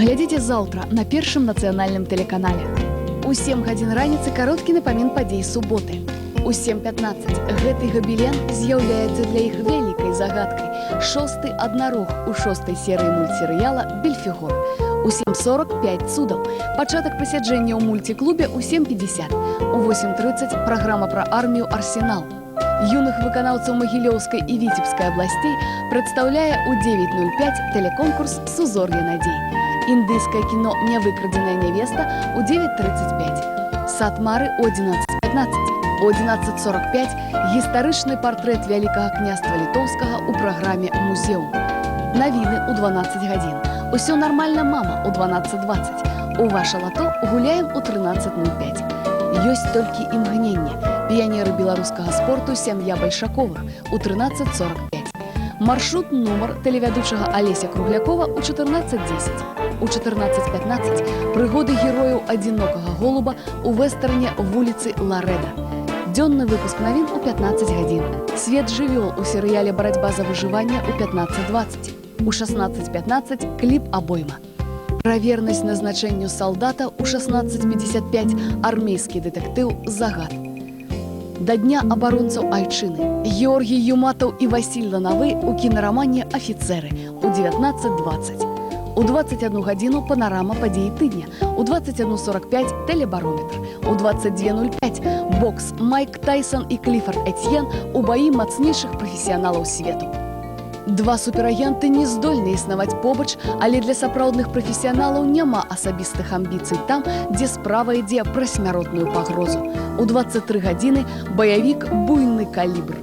Глядзіце заўтра на першым нацыянальным тэлеканале. У 7 гадзін раніцы кароткі напамін падзей суботы. У 7:15 гэты габелен з'яўляецца для іх вялікай загадкай. 6-ты аднарог у 6-й серыі мультсерыяла «Бельфігор». У 7:45 цудаў. Пачатак пасяджэння ў мульціклубе ў 7:50. У 8:30 праграма пра армію «Арсенал». Юных выканаўцаў Магілёўскай і Віцебскай абласцей прадстаўляе ў 9:05 тэлеконкурс «Сузор'е надзей». Індыйскае кіно «Нявыкрадзеная нявеста» ў 9:35. «Сад Мары» ў 11:15. У 11:45 гістарычны партрэт вялікага княства літоўскага ў праграме «Музеум». Навіны ў 12 гадзін. «Усё нармальна, мама» ў 12:20. У «Ваша лато» гуляем у 13:05. Ёсць толькі імгненне. Піянеры беларускага спорту «Сям'я Большаковых» у 13:45. Маршрут нумар тэлевядучага Алеся Круглякова ў 14:10. У 14:15 прыгоды герояў «Адзінокага голуба» у вэстэрне «Вуліцы Ларэда». Дзённы выпуск навін у 15 гадзін. «Свет жывёл» у серыяле «Барацьба за выжыванне» у 15:20. У 16:15 кліп «Абойма». Пра вернасць назначэнню салдата ў 16:55 армейскі дэтэктыў «Загад». Да дня абаронцаў айчыны. Георгій Юматаў і Васіль Ланавы ў кінарамане «Афіцэры» у 19:20. У 21 гадзіну панарама падзеі тыдня. У 21:45 тэлебарометр. У 22:05 бокс Майк Тайсон і Кліфард Эцьен у баі мацнейшых прафесіяналаў свету. Два суперагенты не здольны існаваць побач, але для сапраўдных прафесіяналаў няма асабістых амбіцый там, дзе справа ідзе пра смяротную пагрозу. У 23 гадзіны баявік «Буйны калібр».